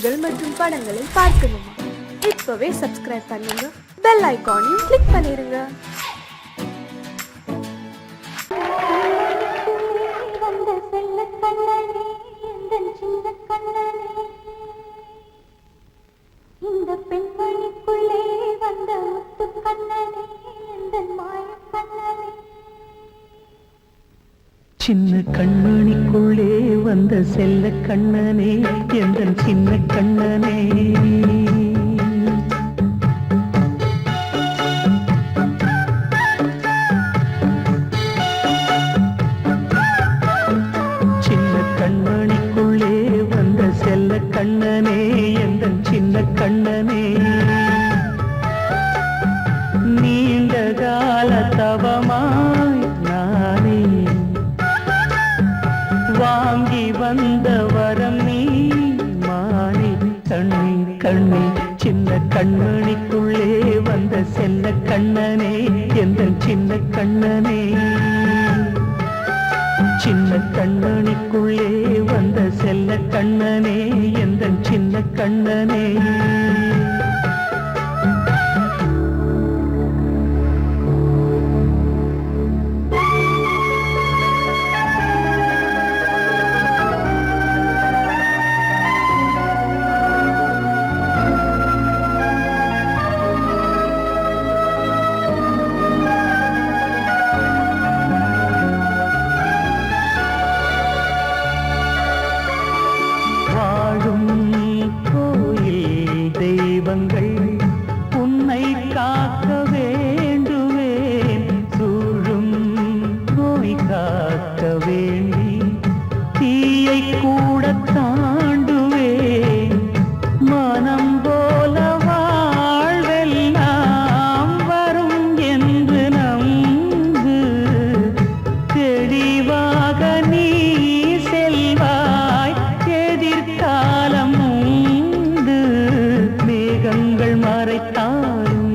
நிகழ்ச்சிகள் மற்றும் படங்களை பார்க்கணுமா? இப்பவே சப்ஸ்கிரைப் பண்ணுங்க, பெல் ஐகானையும் கிளிக் பண்ணிருங்க. இந்த பெண்மணிக்குள்ளே வந்த முத்து கண்ணனே, இந்த மாய கண்ணனே. சின்ன கண்மணிக்குள்ளே வந்த செல்ல கண்ணனே, எந்தன் சின்ன கண்ணனே. சின்ன கண்மணிக்குள்ளே வந்த செல்ல கண்ணனே, எந்தன் சின்ன கண்ணனே. நீண்ட கால தவமாய் நானே வாங்கி வந்த வரம் நீ மானே. கண்ணே கண்ணே, சின்ன கண்மணிக்குள்ளே வந்த செல்ல கண்ணனே, எந்தன் சின்ன கண்ணனே. சின்ன கண்மணிக்குள்ளே வந்த செல்ல கண்ணனே, எந்தன் சின்ன கண்ணனே. உன்னை காக்க வேண்டுவேன், சூழும் நோய் காக்க வேண்டி தீயை கூட தாண்டுவேன். மனம் போல வாழ்வெல்லாம் வரும் என்று நம்பு, தெளிவாக நீ செல்வாய், எதிர்காலம் மேகங்கள் மறைத்தாலும்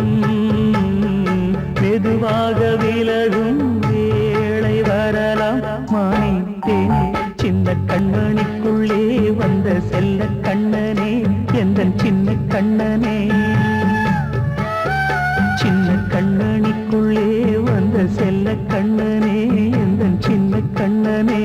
மெதுவாக விலகும் வேளை வரலாம். மானித்தேனே, சின்ன கண்மணிக்குள்ளே வந்த செல்ல கண்ணனே, எந்தன் சின்ன கண்ணனே. சின்ன கண்மணிக்குள்ளே வந்த செல்ல கண்ணனே, எந்தன் சின்ன கண்ணனே.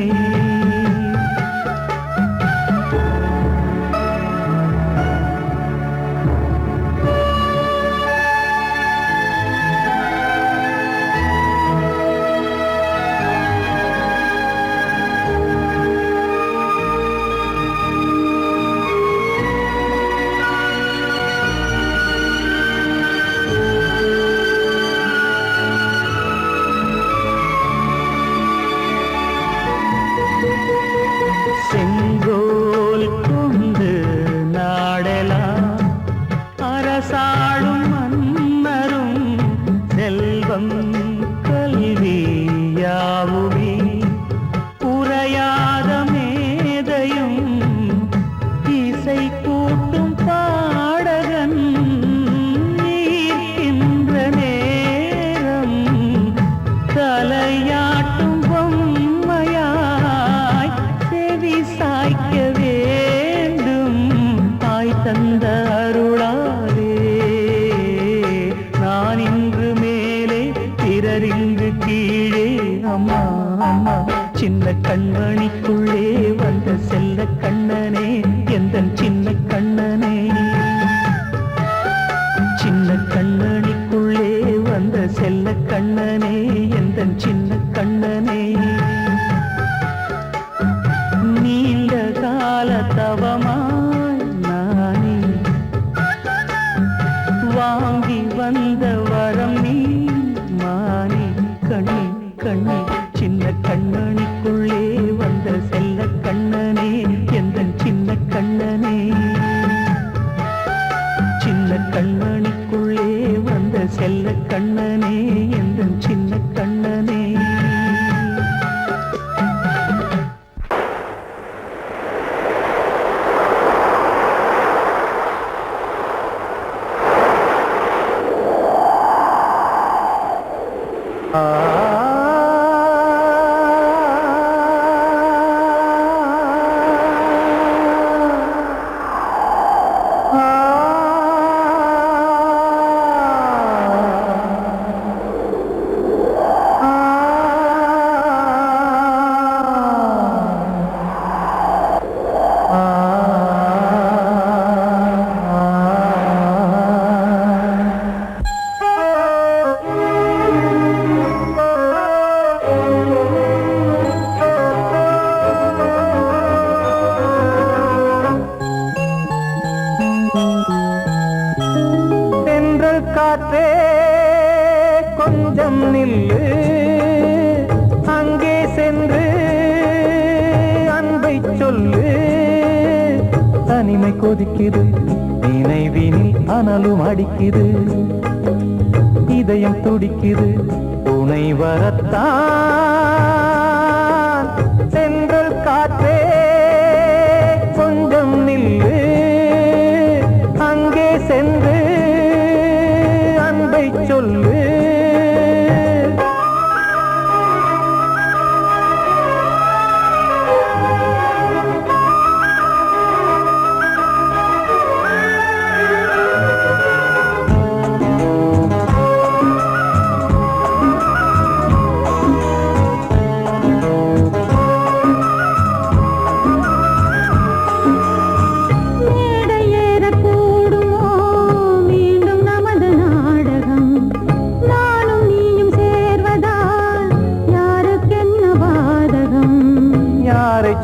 செங்கோல் கொண்டு நாடெல்லாம் அரசாளும் மன்னரும், செல்வம் கல்வி யாவுமே உரையாத மேதையும், இசை கூட்டும் பாடகன் ஈர்க்கின்ற நேரம், தலையாட்டும் பொம்மையாய் செவி சாய்க்க வேண்டும். தாய் தந்த அருளாலே நான் இன்று மேலே, பிறரிங்கு கீழே. அம்மா அம்மா, சின்ன கண்மணிக்குள்ளே வந்த செல்ல கண்ணனே, எந்தன் சின்ன கண்ணனே. சின்ன கண்மணிக்குள்ளே வந்த செல்ல கண்ணனே, எந்தன் சின்ன கண்ணனே. நீண்ட கால தவமாய் நானே வாங்கி வந்த வரம் நீ மானே. கண்ணே கண்ணே, சின்ன கண்மணிக்குள்ளே வந்த செல்ல கண்ணனே, எந்தன் சின்ன கண்ணனே. காற்றே கொஞ்சம் நில்லு, அங்கே சென்று அன்பை சொல்லு. தனிமை கொதிக்குது, நினைவினில் அனலும் அடிக்குது, இதயம் துடிக்குது, துணை வரத்தான். சென்றல் காற்றே கொஞ்சம் நில்லு, அங்கே சென்று அன்பை சொல்லு.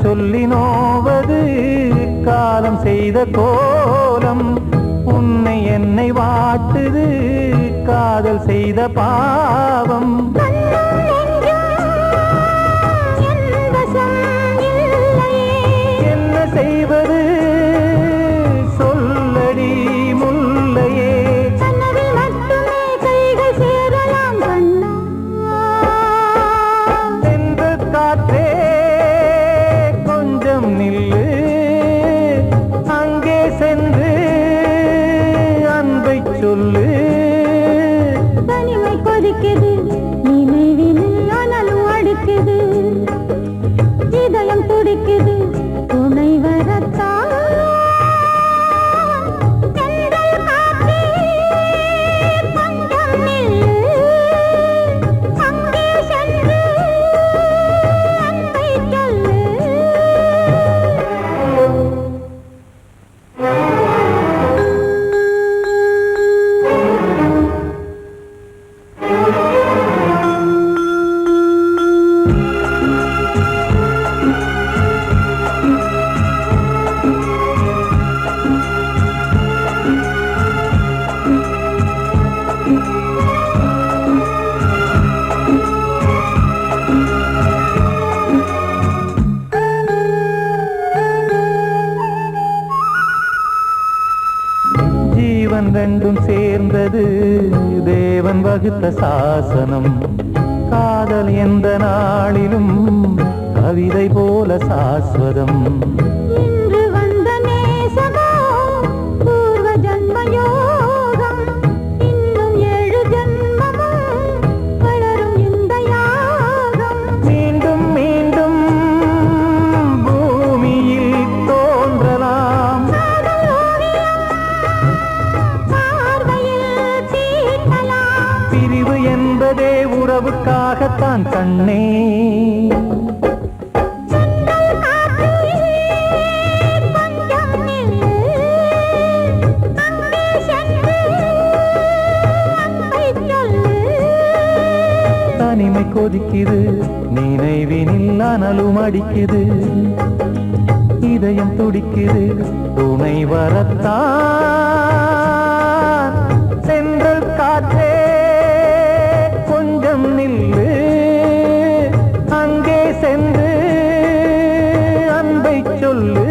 சொல்லி நோவது காலம் செய்த கோலம், உன்னை என்னை வாட்டுது காதல் செய்த பாவம். என்ன செய்வது சொல்லடி முல்லையே, சென்று காற்றே நில்லு, அங்கே சென்று அன்பை சொல்லு. தனிமை கொதிக்குது, நினைவினில் அனலும் அடிக்குது, இதயம் துடிக்குது, துணை வரத்தான். ஜீவன் ரெண்டும் சேர்ந்தது தேவன் வகுத்த சாசனம், காதல் எந்த நாளிலும் கவிதை போல சாஸ்வதம். இன்று வந்த நேசமோ பூர்வ ஜன்ம யோகம், இன்னும் 7 ஜன்மமும் வளரும் இந்த யாகம். மீண்டும் மீண்டும் பூமியில் தோன்றலாம், பிரிவு என்பதே உறவுக்காகத்தான் கண்ணே. தனிமை கொதிக்குது, நினைவினில் அனலும் அடிக்குது, இதயம் துடிக்குது, துணை வரத்தான். சென்றல் காற்றே கொஞ்சம் நில்லு, அங்கே சென்று அன்பை சொல்லு.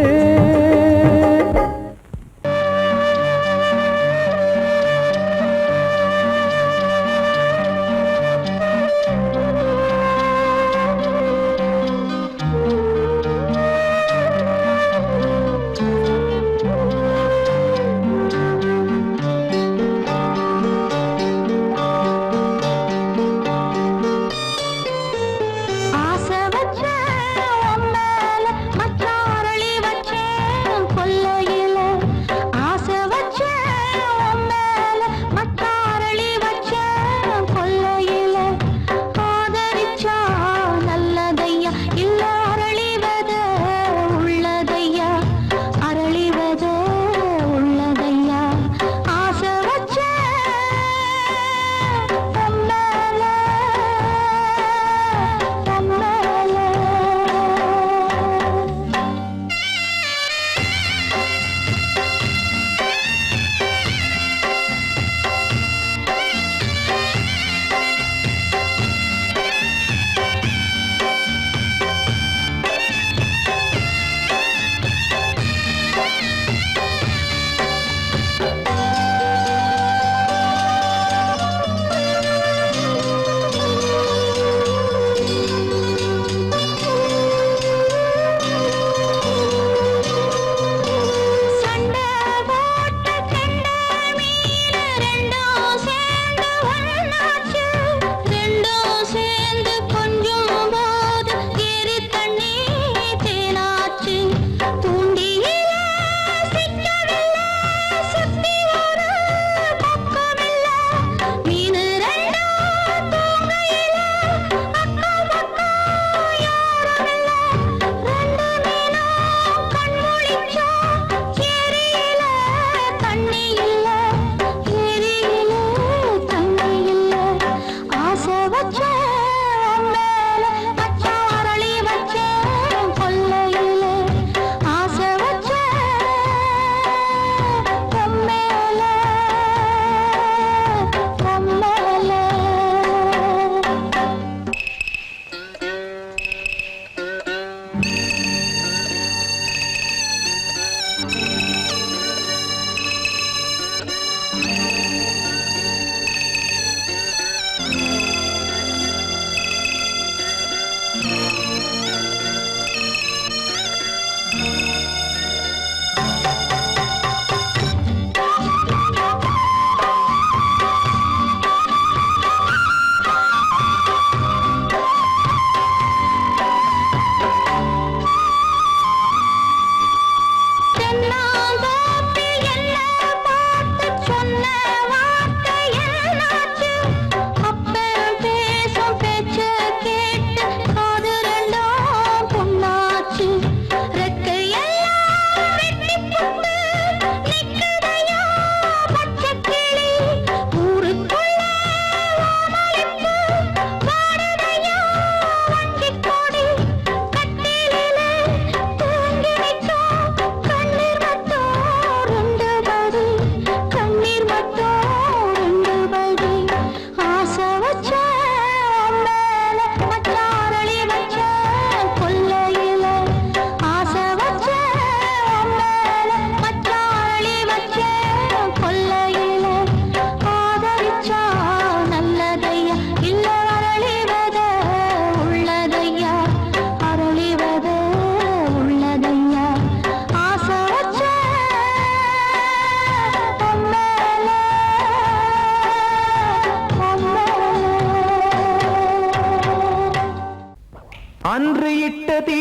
தீ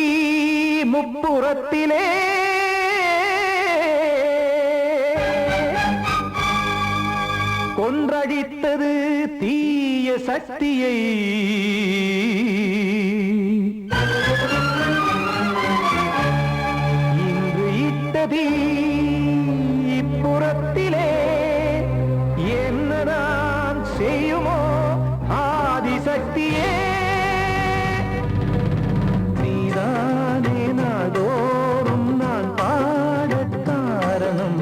முப்புறத்திலே கொன்றடித்தது தீய சக்தியை இன்று இட்ட தீ இப்புறத்திலே என்ன நான் செய்யுமோ ஆதிசக்தியே நீதானே நாடோறும் நான் பாடக் காரணம்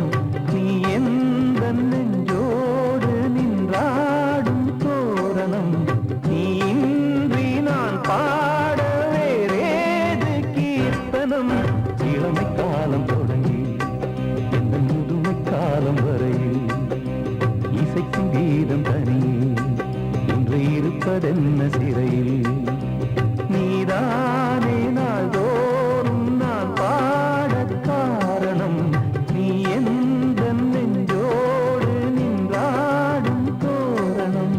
நீ எந்த நெஞ்சோடு நின்றாடும் தோரணம் நீ இன்றி நான் பாட வேறேது கீர்த்தனம் இளமை காலம் தொடங்கி இந்த முதுமை காலம் வரையில் இசைக்கும் கீதம் தனியே இன்று இருப்பதென்ன சிறையில் நீதானே நாள்தோறும் நான் பாடக் காரணம் நீ எந்த நெஞ்சோடு நின்றாடும் தோரணம்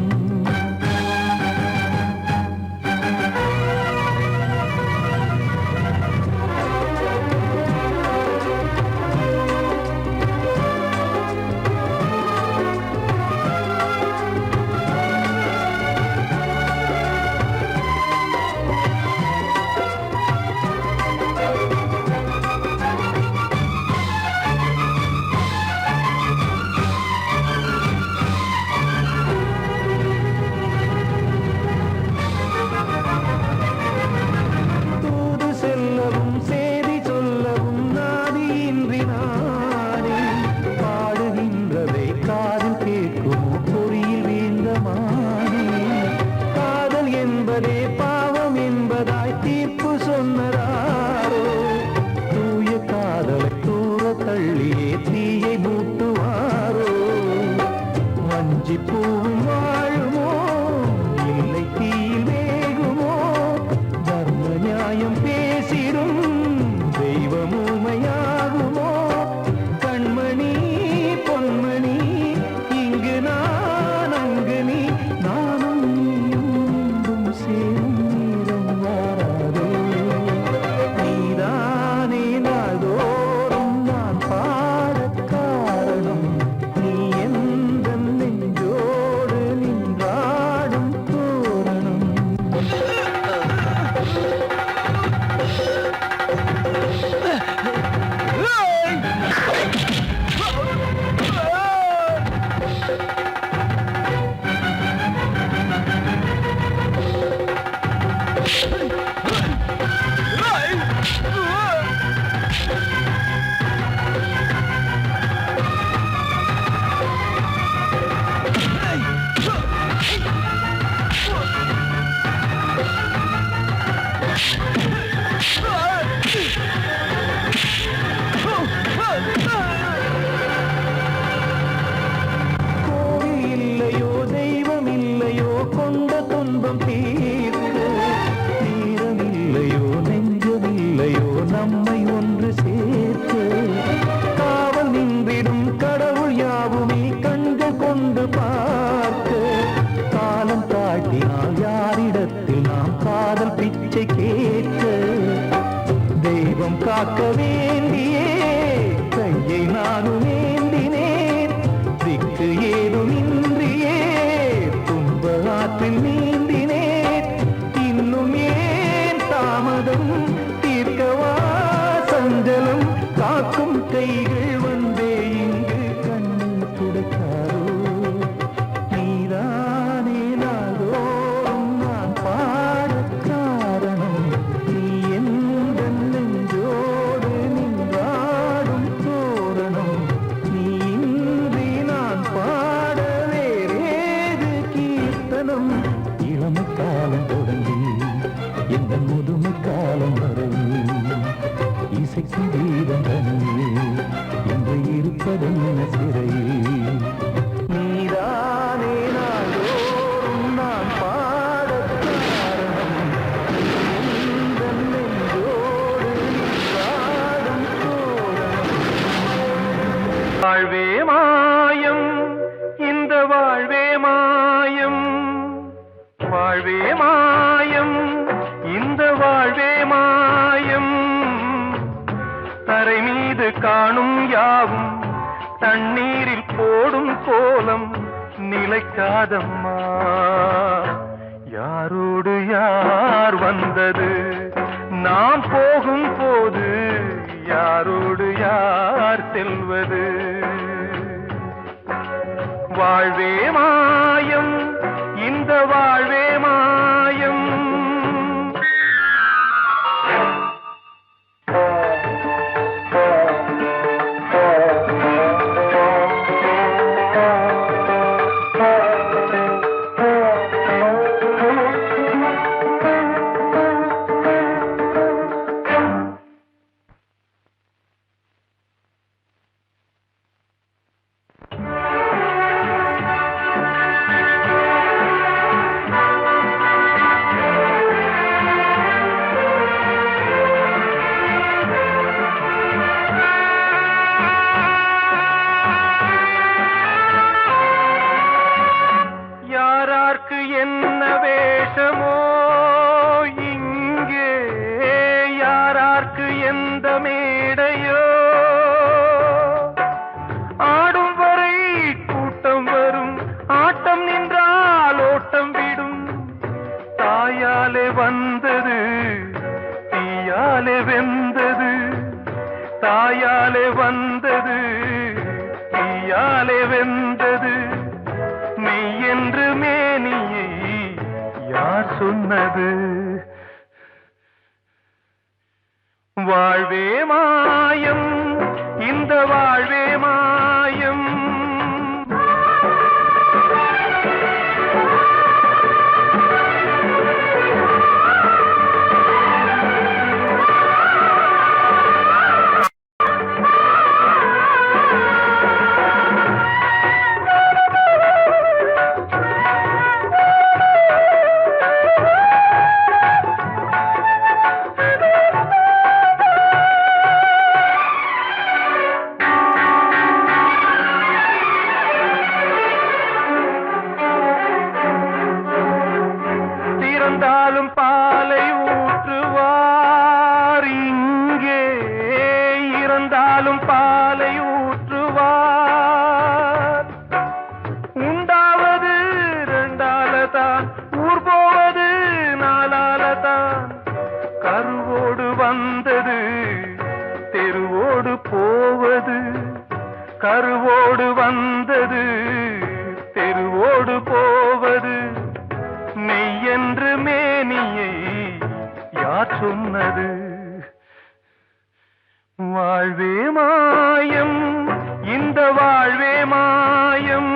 தூது செல்லவும் சேதி சொல்லவும் நாதியின்றி நானே பாடுகின்றதை காதில் கேட்குமோ பொறியில் வீழ்ந்த மானே காதல் என்பதே பாவம் என்பதாய் தீர்ப்பு சொன்னதாரோ தூய காதலை தூர தள்ளியே தீயை மூட்டுவாரோ வஞ்சி பூவும் வாழுமோ இல்லை தீயில் வேகுமோ தர்ம நியாயம் பேசிடும் தெய்வம் ஊமையாகுமோ கண்மணி பொன்மணி இங்கு நான் அங்கு நீ நானும் நீயும் மீண்டும் சேரும் நேரம் வாராதோ நீதானே நாள்தோறும் நான் பாடக் காரணம் நீ எந்த நெஞ்சோடு நின்றாடும் தோரணம் கோவில் இல்லையோ தெய்வம் இல்லையோ கொண்ட துன்பம் தீர்க்க நேரம் இல்லையோ நெஞ்சம் இல்லையோ நம்மை ஒன்று சேர்க்க காவல் நின்றிடும் கடவுள் யாவுமே கண்கள் கொண்டு பார்க்க காலம் தாட்டினால் யாரிடத்தில் நாம் காதல் பிச்சை கேட்க தெய்வம் காக்க வேண்டியே கையை நானும் ஏந்தினேன் திக்கு ஏதுமின்றியே துன்ப ஆற்றில் நீந்தினேன் இன்னும் ஏன் தாமதம் தீர்க்கவா சஞ்சலம் காக்கும் கைகள் வந்தே இங்கு கண்ணு துடைக்காரோ நீதானே நாள்தோறும் நான் பாடக் காரணம் நீ எந்த நெஞ்சோடு நின்றாடும் தோரணம் நீ இன்றி நான் பாட வேறேது கீர்த்தனம் இளமை காலம் தொடங்கி இந்த முதுமை காலம் வரையில் இசைக்கும் கீதம் தனியே இன்று இருப்பதென்ன சிறையில் நீதானே நாள்தோறும் நான் பாடக் காரணம் எந்த நெஞ்சோடு நின்றாடும் தோரணம் வாழ்வே மாயம் இந்த வாழ்வே மாயம் வாழ்வே மாயம் இந்த வாழ்வே மாயம் காணும் யாவும் தண்ணீரில் போடும் கோலம் நிலைக்காதம்மா. யாரோடு யார் வந்தது நாம் போகும் போது, யாரோடு யார் செல்வது? வாழ்வே மாயம், இந்த வாழ்வே மாயம். என்ன வேஷமோ இங்கே, யாரார்க்கு எந்த மேடையோ, ஆடும் வரை கூட்டம் வரும், ஆட்டம் நின்றால் ஓட்டம் விடும். தாயாலே வந்தது தீயாலே வெந்தது, தாயாலே வந்தது தீயாலே வெந்தது. மெய் என்று மேனியை யார் சொன்னது? வாழ்வே மாயம், இந்த வாழ்வே மாயம். இறந்தாலும் பாலை ஊற்றுவார் இங்கே, இறந்தாலும் பாலை ஊற்றுவார். உண்டாவது ரெண்டாலதான், ஊர் போவது நாலாலதான். கருவோடு வந்தது தெருவோடு போவது, கருவோடு வந்தது தெருவோடு போவது. மெய் என்று மேனியை யார் சொன்னது? வாழ்வே மாயம், இந்த வாழ்வே மாயம்.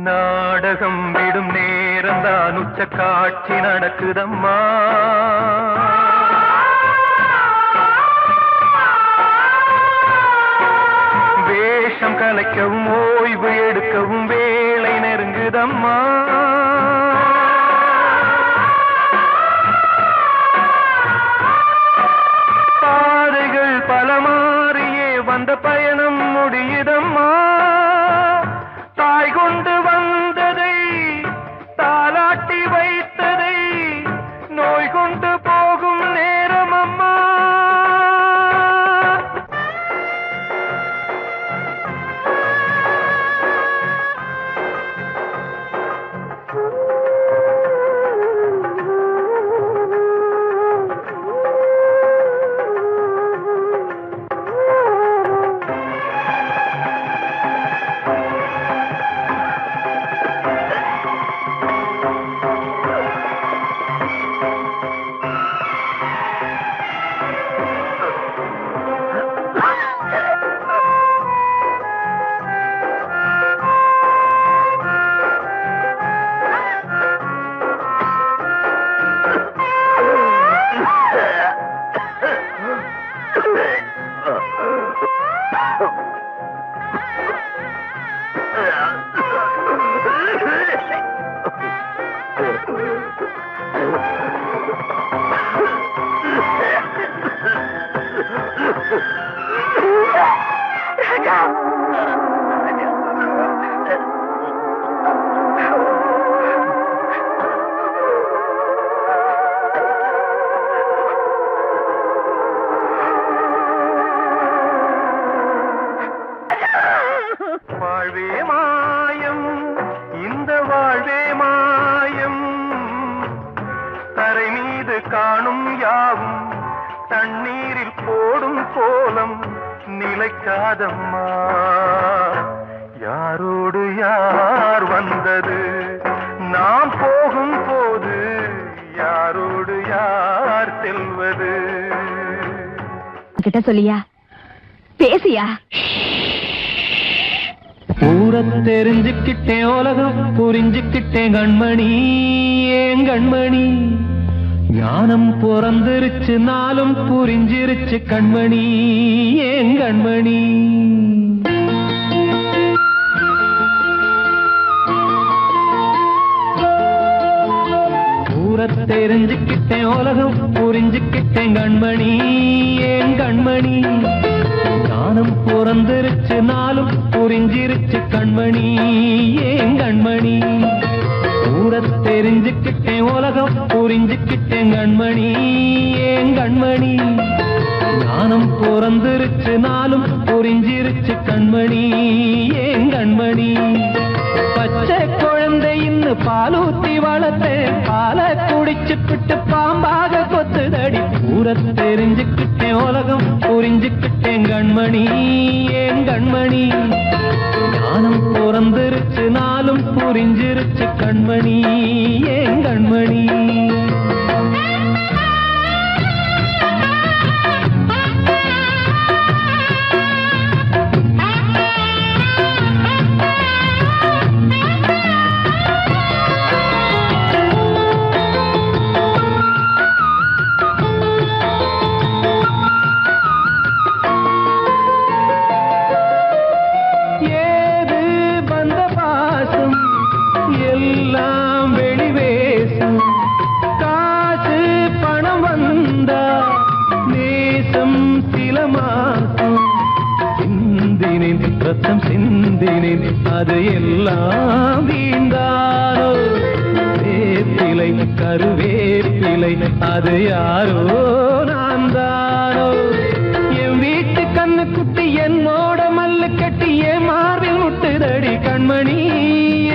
நாடகம் விடும் நேரம்தான் உச்ச காட்சி நடக்குதம்மா. வேஷம் கலைக்கவும் ஓய்வு எடுக்கவும் வேளை நெருங்குதம்மா. பாதைகள் பல மாறியே வந்த பயணம் முடியுதம்மா. தாய் கொண்டு வந்ததை தாலாட்டி வைத்ததை நோய் கொண்டு போகும் நேரம் அம்மா. காணும் யாவும் தண்ணீரில் போடும் கோலம் நிலைக்காதம்மா. யாரோடு யார் வந்தது நாம் போகும் போது, யாரோடு யார் செல்வது? கிட்ட சொல்லியா, பேசியா? ஊர தெரிஞ்சுக்கிட்டேன், உலகம் புரிஞ்சுக்கிட்டேன் கண்மணி, ஏன் கண்மணி. ஞானம் பிறந்திருச்சு, நாளும் புரிஞ்சிருச்சு கண்மணி, ஏன் கண்மணி. ஊர தெரிஞ்சுக்கிட்டேன், உலகம் புரிஞ்சுக்கிட்டேன் கண்மணி, ஏன் கண்மணி. ஞானம் பிறந்திருச்சு, நாளும் புரிஞ்சிருச்சு கண்மணி, ஏன் கண்மணி. ஊர தெரிஞ்சுக்கிட்டேன், உலகம் புரிஞ்சுக்கிட்டேன் கண்மணி, ஏன் கண்மணி. ஞானம் பிறந்திருச்சு, நாளும் புரிஞ்சிருச்சு கண்மணி, ஏன் கண்மணி. பச்சை குழந்தை இன்னும் பாலூத்தி வளர்த்தேன், பாலை குடிச்சுப்பிட்டு பாம்பாக கொத்துதடி. ஊர தெரிஞ்சுக்கிட்டேன், உலகம் புரிஞ்சுக்கிட்டேன் கண்மணி, ஏன் கண்மணி. ஞானம் பிறந்திருச்சு, நாளும் புரிஞ்சிருச்சு கண்மணி, ஏன் கண்மணி. எல்லாம் வெளிவேசம், காசு பணம் வந்தா நேசம் சில மாசம். சிந்தினேன் ரத்தம் சிந்தினேன், அது எல்லாம் வீண்டாரோ. வேப்பிலை கருவேப்பிலை, அது யாரோ நான் தானோ. என் வீட்டு கண்ணு குட்டி என்னோட மல்லு கட்டி என் மார்பில் முட்டுதடி கண்மணி,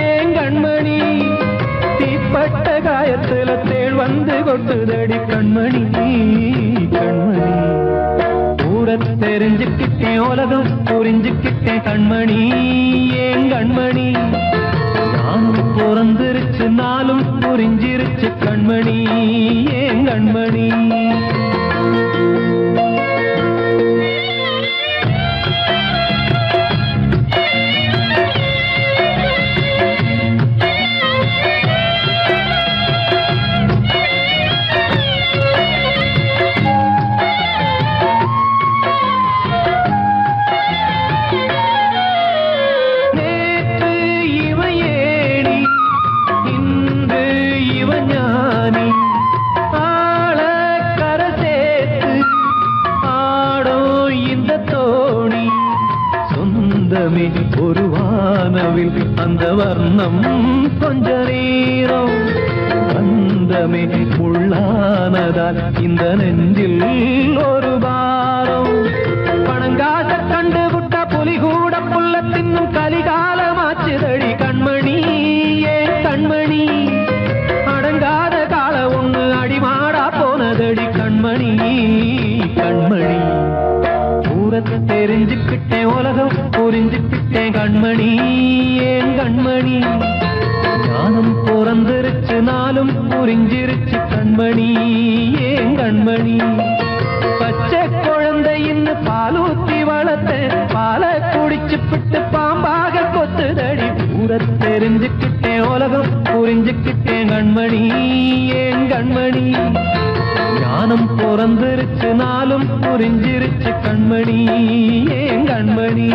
ஏன் கண்மணி. தீப்பட்ட காயத்துல தேள் வந்து கொட்டுதடி கண்மணி, கண்மணி. ஊர தெரிஞ்சுக்கிட்டேன், உலகம் புரிஞ்சுக்கிட்டேன் கண்மணி, ஏன் கண்மணி. நானும் பிறந்திருச்சு, நாளும் புரிஞ்சிருச்சு கண்மணி, ஏன் கண்மணி. ஒரு வானவில் அந்த வர்ணம் கொஞ்ச நேரம் பந்தமே உள்ளானதால் இந்த நெஞ்சில் ஒரு பாரம். பணங்காச கண்டு விட்ட புலி கூட புல்ல தின்னும் கலிகாலமாச்சுதடி கண்மணி, ஏன் கண்மணி. அடங்காத கால ஒண்ணு அடிமாடா போனதடி கண்மணி, கண்மணி. ஊரத்தை தெரிஞ்சுக்கிட்டேன், உலகம் புரிஞ்சுக்கிட்டேன் கண்மணி, ஏன் கண்மணி. ஞானம் பிறந்திருச்சு, நாளும் புரிஞ்சிருச்சு கண்மணி, ஏன் கண்மணி. பச்சை குழந்தை இன்னும் பாலூத்தி வளர்த்தேன், பாலை குடிச்சுப்பிட்டு பாம்பாக கொத்துதடி. ஊர தெரிஞ்சுக்கிட்டேன், உலகம் புரிஞ்சுக்கிட்டேன் கண்மணி, ஏன் கண்மணி. ஞானம் பிறந்திருச்சு, நாளும் புரிஞ்சிருச்சு கண்மணி, ஏன் கண்மணி.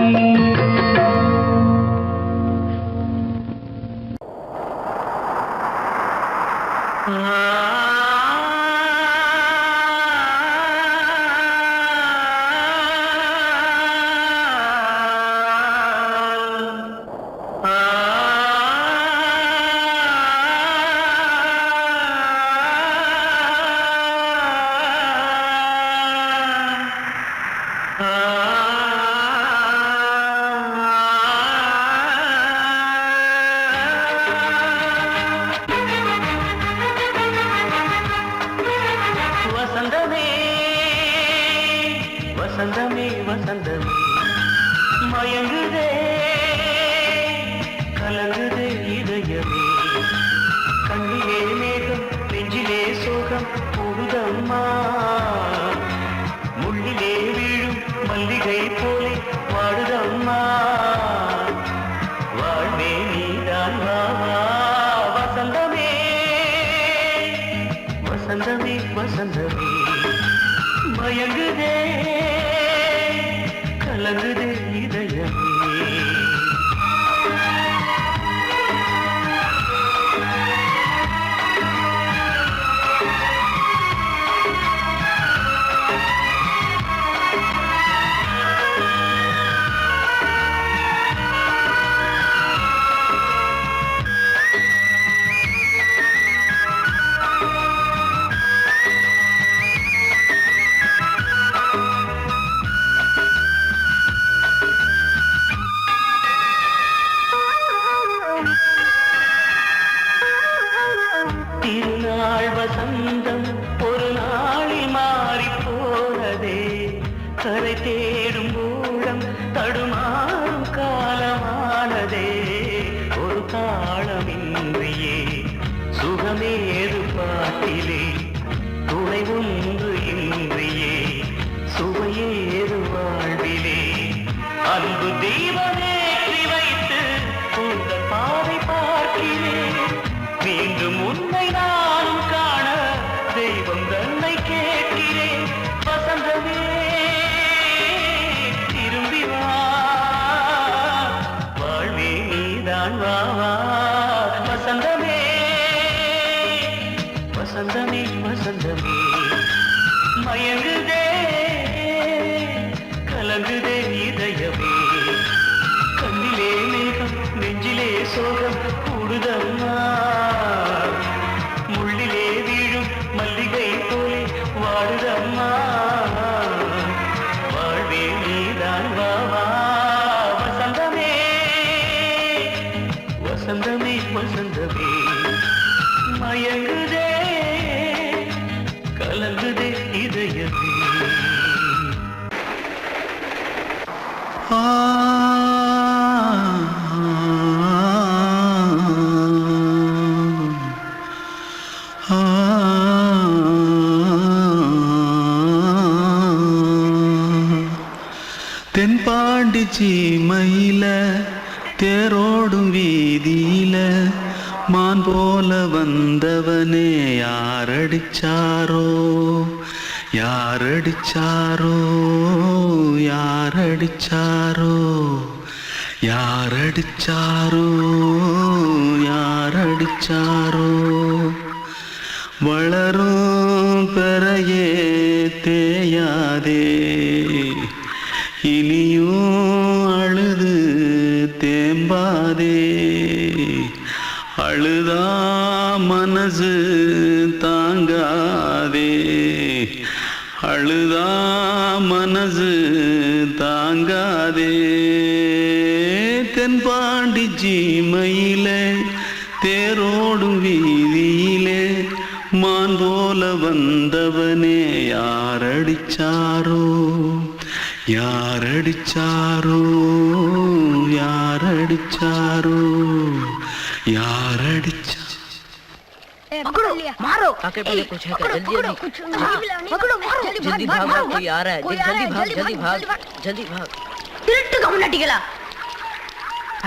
வாடுதம்மா முள்ளிலே வீழும் மல்லிகை போலே வாடுதம்மா வாழ்வே நீதான் வாவா வசந்தமே வசந்தமே வசந்தமே மயங்குதே கலங்குதே இதயமே திருநாள் வசந்தம் ஒரு நாளில் மாறி போனதே கரை தேடும் ஊழம் தடுமாறும் காலமானதே ஒரு தாளமின்றியே சுகமேது பாட்டிலே துணை ஒன்று இன்றியே சுவையேது வாழ்விலே அன்பு தீபமேற்றி வைத்து உங்கள் பாதை பார்க்கிறேன் மீண்டும் உன்னை நானும் காண தெய்வம் தன்னை கேட்கிறேன் வசந்தமே திரும்பி வா வாழ்வே நீதான் வா வசந்தமே வசந்தமே வசந்தமே மயங்குதே கலங்குதே இதயமே கண்ணிலே மேகம் நெஞ்சிலே சோகம் கூடுதம்மா முள்ளிலே வீழும் மல்லிகை போலே வாடுதம்மா வாழ்வே நீதான் வாவா வசந்தமே வசந்தமே வசந்தமே மயங்குதே கலங்குதே இதயமே தென்பாண்டி சீமையில தேரோடும் வீதியில மான் போல வந்தவனே யாரடிச்சாரோ யாரடிச்சாரோ யாரடிச்சாரோ யாரடிச்சாரோ யாரடிச்சாரோ வளரும் பெறையே தேயாதே இனியும் அழுது தேம்பாதே அழுதா மனசு தாங்காதே அழுதா மனசு தாங்காதே தென்பாண்டி சீமையிலே தேரோடும் வீதியிலே மான் போல வந்தவனே யாரடிச்சாரோ யாரடிச்சாரோ யாரடிச்சாரோ யாரடிச்சா पकड़ो मारो आके पहले कुछ है क्या जल्दी जल्दी पकड़ो मारो जल्दी भाग भाग कोई आ रहा है जल्दी भाग जल्दी भाग திருட்டு கம்முனாட்டிகளா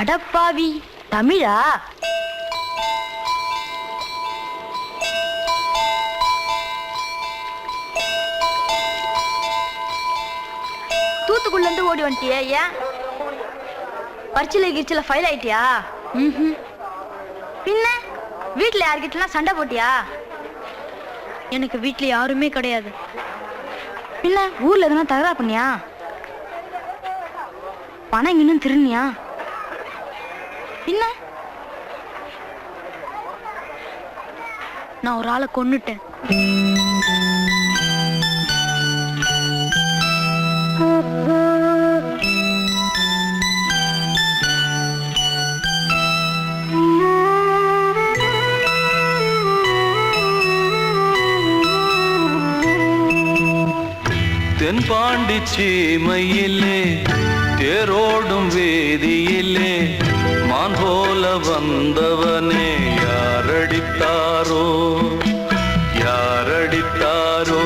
அடப்பாவி தமிழா தூத்துக்குள்ள இருந்து ஓடி வந்துட்டியா ஏன் பரிச்சையில கிரிச்சில ஃபைல் ஆயிட்டியா பின்ன வீட்டுல யார்கிட்டலாம் சண்டை போட்டியா எனக்கு வீட்டுல யாருமே கிடையாது பின்ன ஊர்ல எதுனா தகராறு பண்ணியா பணம் இன்னும் திருநியா பின்ன நான் ஒரு ஆளை கொன்னுட்டேன் தென்பாண்டி சீமையிலே தேரோடும் வேதியிலே மான் போல வந்தவனே யாரடித்தாரோ யாரடித்தாரோ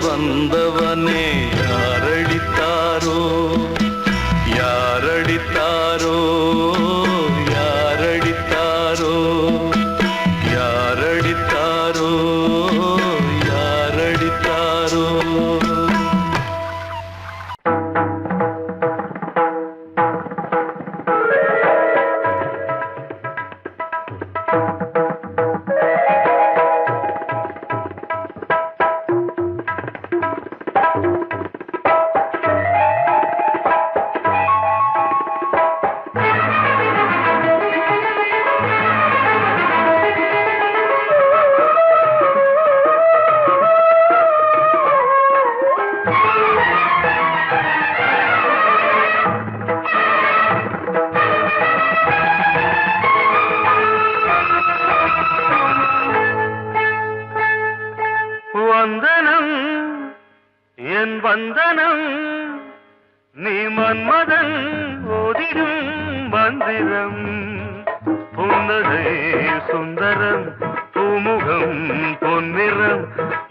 வந்தவனே யாரடித்தாரோ யாரடித்தாரோ யாரடித்தாரோ யாரடித்தாரோ யாரடித்தாரோ வந்தனம் என் வந்தனம் நீ மன்மதன் ஓதிடும் மந்திரம் புன்னகை சுந்தரம் பூமுகம் பொன்னிறம்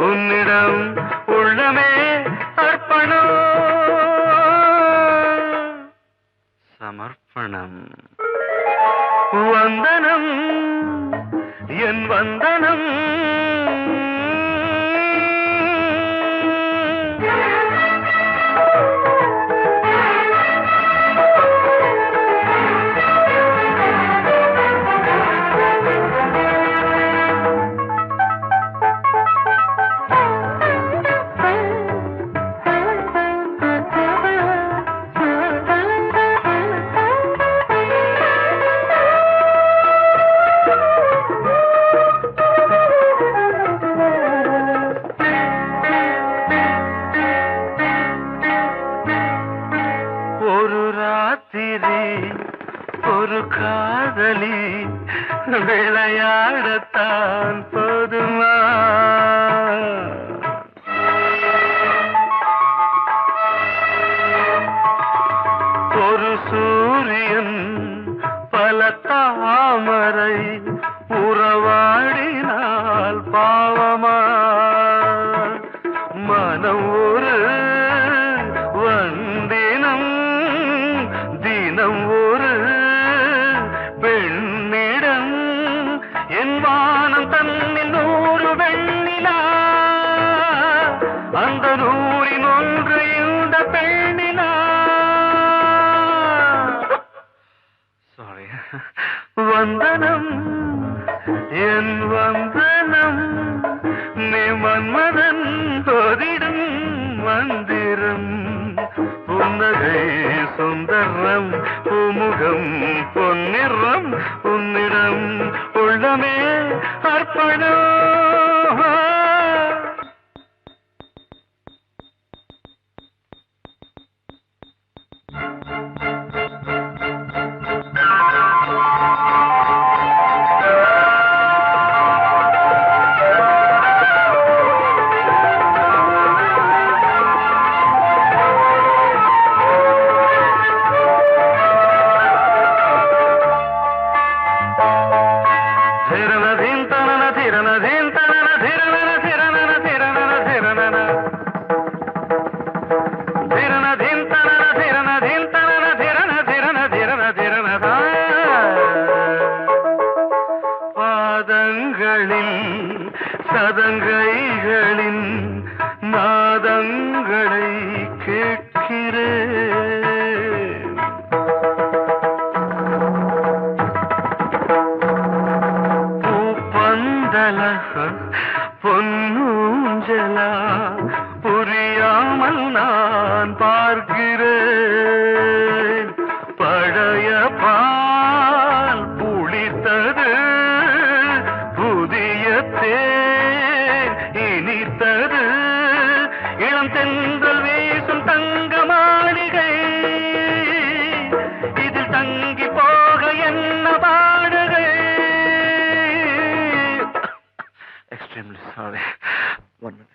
உன்னிடம் உள்ளமே அர்ப்பணம் சமர்ப்பணம் வந்தனம் என் வந்தனம் ஒரு காதலி விளையாடத்தான் போதுமா ஒரு சூரியன் பல தாமரை உறவாடினால் பாவமா மனம் ஒரு வந்தினம் தினம் ஒரு பெண்ணிடம் என் வானம் தன்னில் 100 வெண்ணிலா அந்த 100இன் ஒன்று இந்த பெண்ணிலா சாரி வந்தனம் என் வந்தனம் நீ மன்மதன் போதிடும் மந்திரம் புன்னகை சுந்தரம் பூமுகம் பொன்னிறம் உன்னிடம் உள்ளமே அர்ப்பணம் சதங்கைகளின் நாதங்களை கேட்கிறேன் பூப்பந்தல பொன்னூஞ்சலா புரியாமல் நான் பார்க்கிறேன் பழைய பால் புளித்தது புதிய இனித்தது இளம் தென்றல் வீசும் தங்க மாளிகை இதில் தங்கி போக என்ன பாடுகை எக்ஸ்ட்ரீம்லி சாரி 1 minute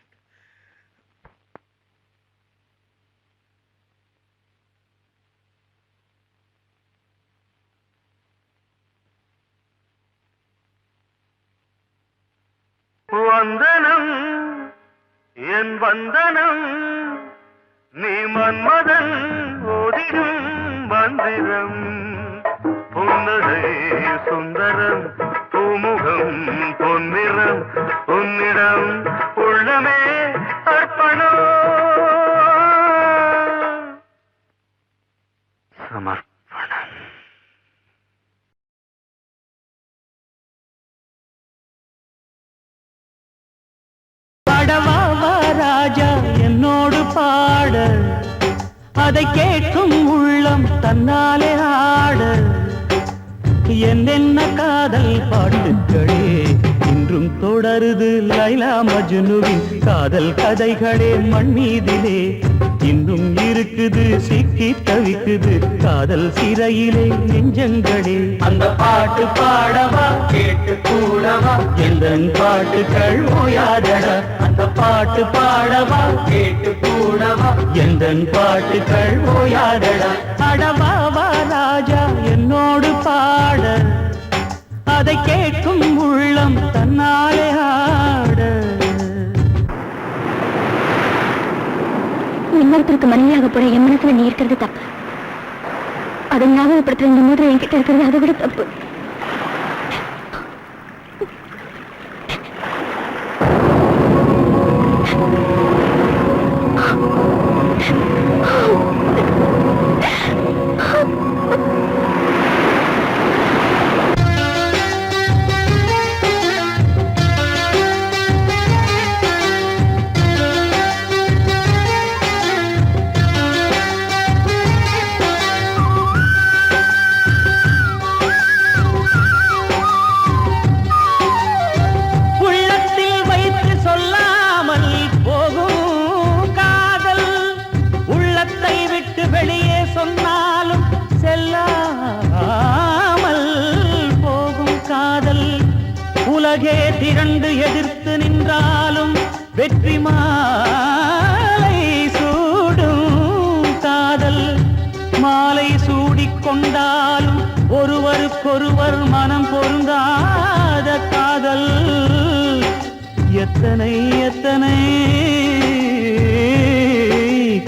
வந்தனம் என் வந்தனம் நீ மன்மதன் ஓதிடும் மந்திரம் புன்னகை சுந்தரம் பூமுகம் பொன்னிறம் உன்னிடம் உள்ளமே அர்ப்பணம் சமர்ப்பணம். பாடவா ராஜா என்னோடு பாட, அதை கேட்கும் உள்ளம் தன்னாலே ஆட, என்னென்ன காதல் பாட்டுக்களே இன்றும் தொடருது லைலா மஜ்னுவின் காதல் கதைகளே மண் மீதிலே இன்னும் இருக்குது சிக்கி தவிக்குது காதல் சிறையிலே நெஞ்சங்களே. அந்த பாட்டு பாடவா கேட்டு கூடவா எந்தன் பாட்டுகள் ஓயாதடா. அந்த பாட்டு பாடவா கேட்டு கூடவா எந்தன் பாட்டுகள் ஓயாதடா. அடவாவா ராஜா என்னோடு பாட, அதை கேட்கும் உள்ளம் தன்னாலே ஆட. இன்னொருத்தருக்கு மனைவியாக போற என் மனசுல நீ இருக்கிறது தப்பு. அதை ஞாபகப்படுத்துற இந்த மூன்று என்கிட்ட இருக்கிறது அதை விட தப்பு. உலகே திரண்டு எதிர்த்து நின்றாலும் வெற்றி மாலை சூடும் காதல். மாலை சூடிக்கொண்டாலும் ஒருவருக்கொருவர் மனம் பொருந்தாத காதல். எத்தனை எத்தனை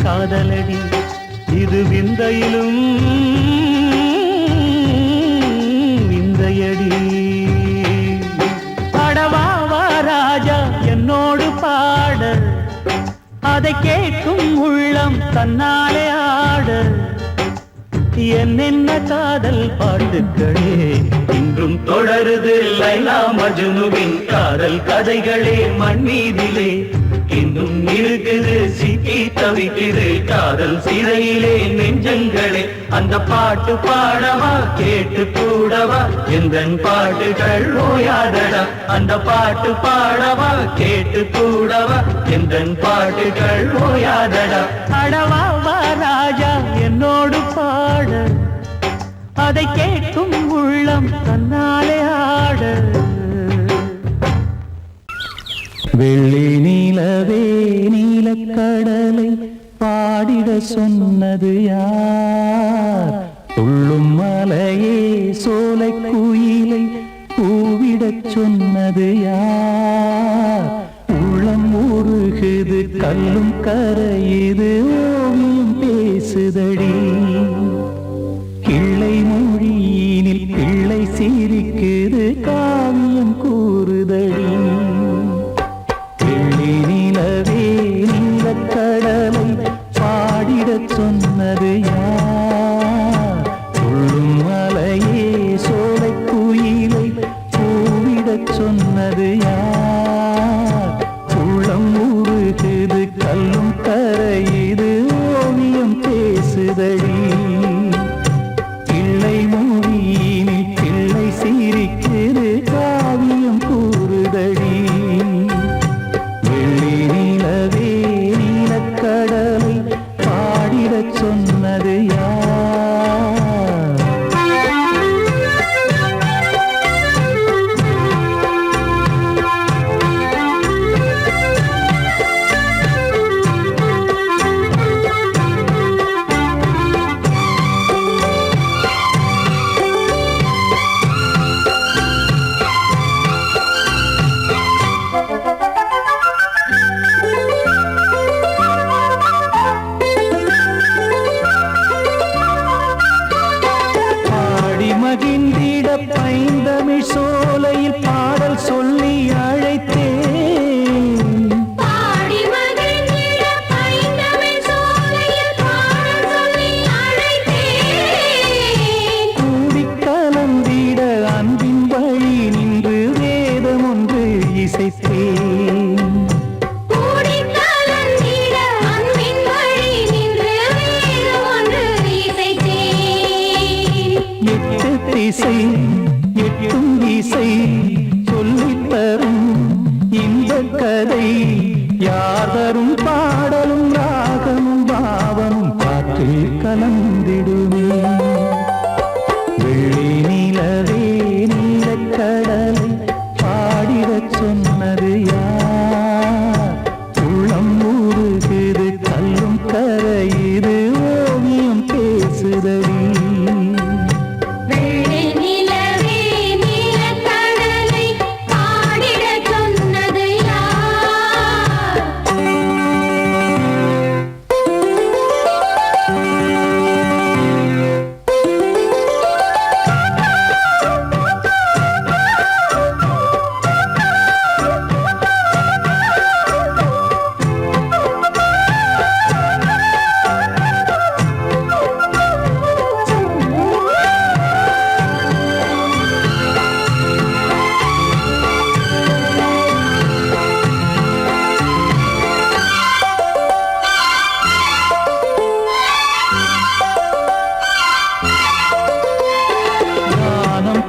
காதலடி இது விந்தையிலும் விந்தையடி. ராஜா என்னோடு பாட, அதை கேட்கும் உள்ளம் தன்னாலே ஆட. என்னென்ன காதல் பாட்டுக்களே இன்றும் தொடருது லைலா மஜ்னுவின் காதல் கதைகளே மண் மீதிலே இன்னும் இருக்குது சிக்கி தவிக்குது காதல் சிறையிலே நெஞ்சங்களே. அந்த பாட்டு பாடவா கேட்டு கூடவா எந்தன் பாட்டுகள் ஓயாதடா. அந்த பாட்டு பாடவா கேட்டு கூடவா எந்தன் பாட்டுகள் ஓயாதடா. அடவாவா ராஜா என்னோடு பாட, அதை கேட்கும் உள்ளம் தன்னாலே ஆட. வெள்ளி நீலவே நீலக்கடலை பாடிட சொன்னது யார்? துள்ளும் மலையே சோலை குயிலை பூவிடச் சொன்னது யார்? உள்ளம் உருகுது கல்லும் கரையுது ஓவியம் பேசுதடி. கிள்ளை மொழியினில் பிள்ளை சிரிக்குது காவியம் கூறுதடி. நிலவே நீலக்கடலை பாடிடச் சொன்னது யார்? துள்ளும் மலையே சோலை குயிலை பூவிடச் சொன்னது யார்? உள்ளம் உருகுது கல்லும் கரையுது ஓவியம் பேசுதடி. பிள்ளை மொழியினில் பிள்ளை சிரிக்குது காவியம் கூறுதடி. நிலவே நீலக்கடலை பாடிடச் சொன்னது யார்? திசை எட்டும் இசை சொல்லித் தரும் இந்த கதை யாதரும் பாடலும் ராகமும் பாவமும் காற்றில் கலந்திடுமே வெள்ளி நிலவே நீலக்கடலை பாடிடச் சொன்னது யார் உள்ளம் ஊறுகிறது கல்லும் கரையுது ஓவியம் பேசுதடி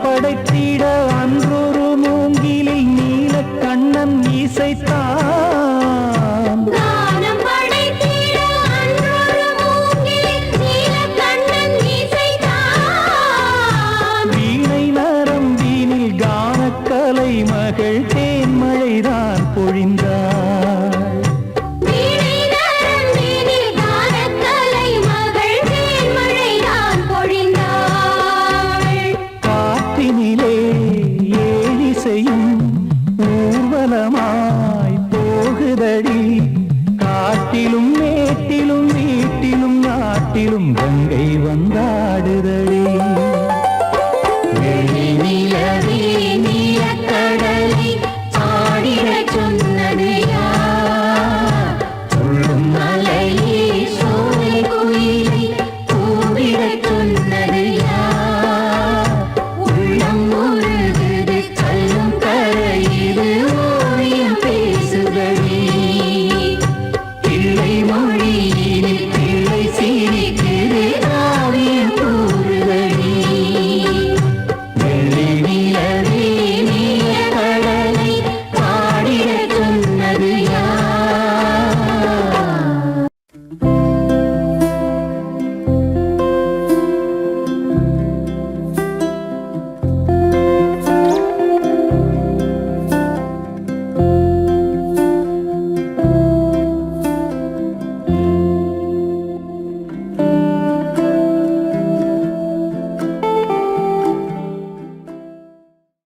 படைத்திட அன்றொரு மூங்கிலில் நீலக்கண்ணன் இசைத்தான் வீணை நரம்பினில் கானக்கலை மகள் தேன்மழைதான் பொழிந்தாள் காற்றினிலே ஏழிசையும் ஊர்வலமாய் போகுதடி காட்டிலும் மேட்டிலும் வீட்டிலும் நாட்டிலும் கங்கை வந்தாடுதடி